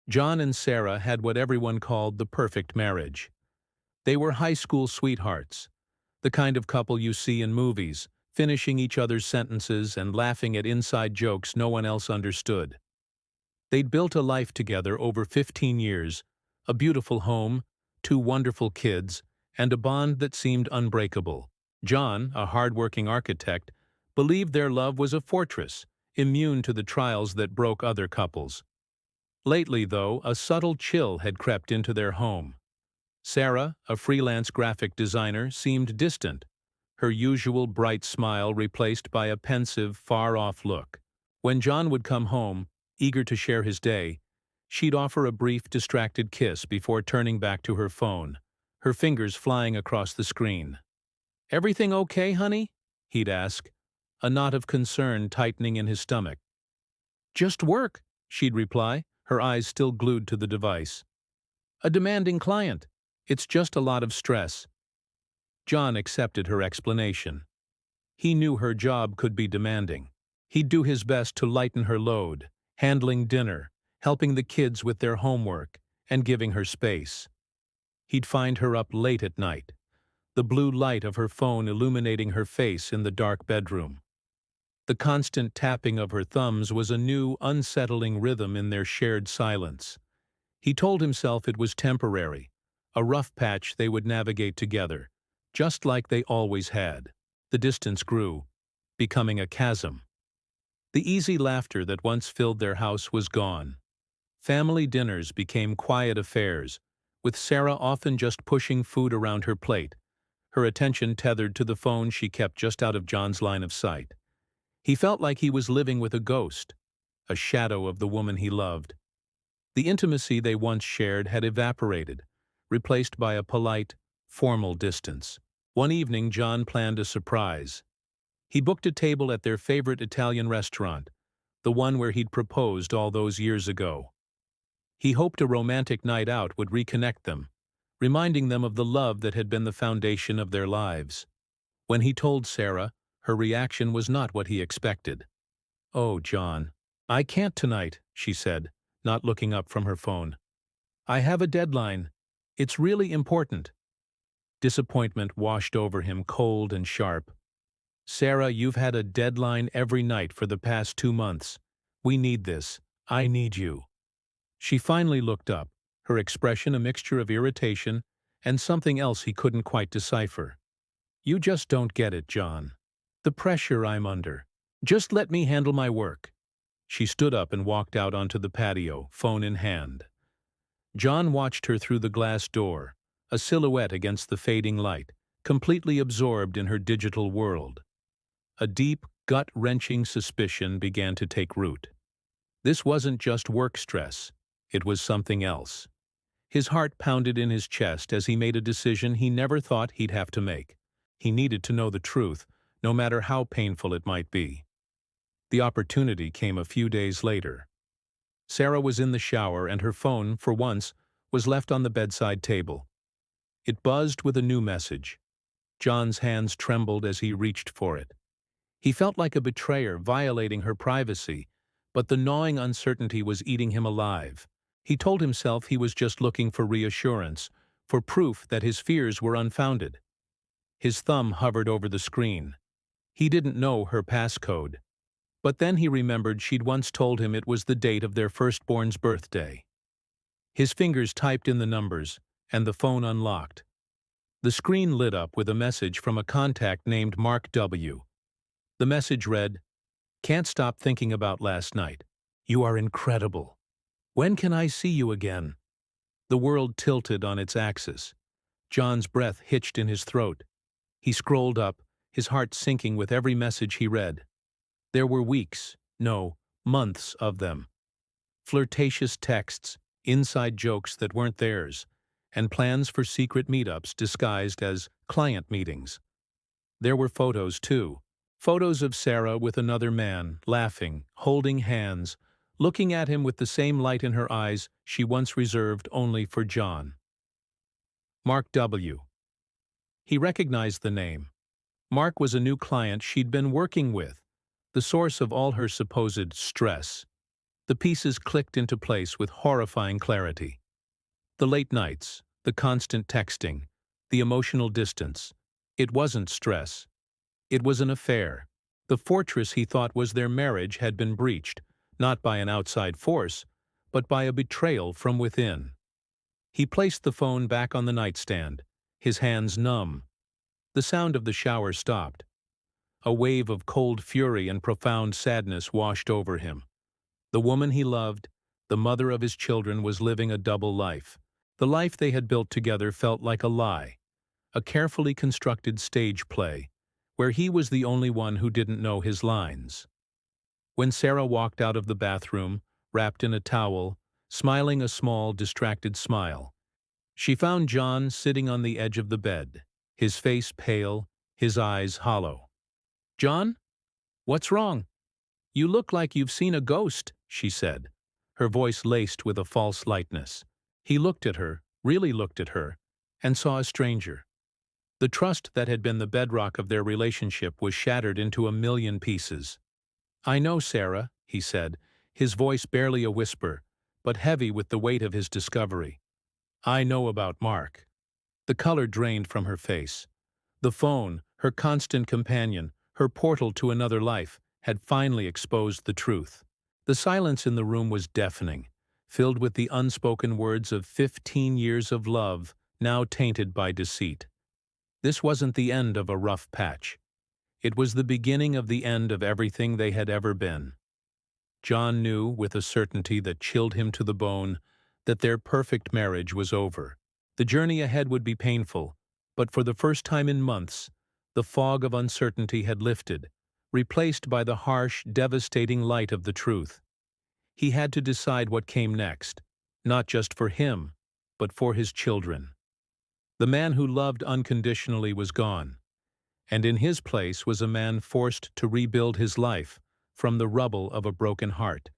John and Sarah had what everyone called the perfect marriage. They were high school sweethearts, the kind of couple you see in movies, finishing each other's sentences and laughing at inside jokes no one else understood. They'd built a life together over 15 years, a beautiful home, two wonderful kids, and a bond that seemed unbreakable. John, a hard-working architect, believed their love was a fortress, immune to the trials that broke other couples. Lately, though, a subtle chill had crept into their home. Sarah, a freelance graphic designer, seemed distant, her usual bright smile replaced by a pensive, far-off look. When John would come home, eager to share his day, she'd offer a brief, distracted kiss before turning back to her phone, her fingers flying across the screen. "Everything okay, honey?" he'd ask, a knot of concern tightening in his stomach. "Just work," she'd reply, her eyes still glued to the device. "A demanding client. It's just a lot of stress." John accepted her explanation. He knew her job could be demanding. He'd do his best to lighten her load, handling dinner, helping the kids with their homework, and giving her space. He'd find her up late at night, the blue light of her phone illuminating her face in the dark bedroom. The constant tapping of her thumbs was a new, unsettling rhythm in their shared silence. He told himself it was temporary, a rough patch they would navigate together, just like they always had. The distance grew, becoming a chasm. The easy laughter that once filled their house was gone. Family dinners became quiet affairs, with Sarah often just pushing food around her plate, her attention tethered to the phone she kept just out of John's line of sight. He felt like he was living with a ghost, a shadow of the woman he loved. The intimacy they once shared had evaporated, replaced by a polite, formal distance. One evening, John planned a surprise. He booked a table at their favorite Italian restaurant, the one where he'd proposed all those years ago. He hoped a romantic night out would reconnect them, reminding them of the love that had been the foundation of their lives. When he told Sarah, her reaction was not what he expected. "Oh, John, I can't tonight," she said, not looking up from her phone. "I have a deadline. It's really important." Disappointment washed over him, cold and sharp. "Sarah, you've had a deadline every night for the past 2 months. We need this. I need you." She finally looked up, her expression a mixture of irritation and something else he couldn't quite decipher. "You just don't get it, John. The pressure I'm under. Just let me handle my work." She stood up and walked out onto the patio, phone in hand. John watched her through the glass door, a silhouette against the fading light, completely absorbed in her digital world. A deep, gut-wrenching suspicion began to take root. This wasn't just work stress, it was something else. His heart pounded in his chest as he made a decision he never thought he'd have to make. He needed to know the truth, no matter how painful it might be. The opportunity came a few days later. Sarah was in the shower and her phone, for once, was left on the bedside table. It buzzed with a new message. John's hands trembled as he reached for it. He felt like a betrayer violating her privacy, but the gnawing uncertainty was eating him alive. He told himself he was just looking for reassurance, for proof that his fears were unfounded. His thumb hovered over the screen. He didn't know her passcode. But then he remembered she'd once told him it was the date of their firstborn's birthday. His fingers typed in the numbers, and the phone unlocked. The screen lit up with a message from a contact named Mark W. The message read, "Can't stop thinking about last night. You are incredible. When can I see you again?" The world tilted on its axis. John's breath hitched in his throat. He scrolled up, his heart sinking with every message he read. There were weeks, no, months of them. Flirtatious texts, inside jokes that weren't theirs, and plans for secret meetups disguised as client meetings. There were photos, too. Photos of Sarah with another man, laughing, holding hands, looking at him with the same light in her eyes she once reserved only for John. Mark W. He recognized the name. Mark was a new client she'd been working with, the source of all her supposed stress. The pieces clicked into place with horrifying clarity. The late nights, the constant texting, the emotional distance. It wasn't stress. It was an affair. The fortress he thought was their marriage had been breached, not by an outside force, but by a betrayal from within. He placed the phone back on the nightstand, his hands numb. The sound of the shower stopped. A wave of cold fury and profound sadness washed over him. The woman he loved, the mother of his children, was living a double life. The life they had built together felt like a lie, a carefully constructed stage play, where he was the only one who didn't know his lines. When Sarah walked out of the bathroom, wrapped in a towel, smiling a small, distracted smile, she found John sitting on the edge of the bed, his face pale, his eyes hollow. "John? What's wrong? You look like you've seen a ghost," she said, her voice laced with a false lightness. He looked at her, really looked at her, and saw a stranger. The trust that had been the bedrock of their relationship was shattered into a million pieces. "I know, Sarah," he said, his voice barely a whisper, but heavy with the weight of his discovery. "I know about Mark." The color drained from her face. The phone, her constant companion, her portal to another life, had finally exposed the truth. The silence in the room was deafening, filled with the unspoken words of 15 years of love, now tainted by deceit. This wasn't the end of a rough patch. It was the beginning of the end of everything they had ever been. John knew, with a certainty that chilled him to the bone, that their perfect marriage was over. The journey ahead would be painful, but for the first time in months, the fog of uncertainty had lifted, replaced by the harsh, devastating light of the truth. He had to decide what came next, not just for him, but for his children. The man who loved unconditionally was gone, and in his place was a man forced to rebuild his life from the rubble of a broken heart.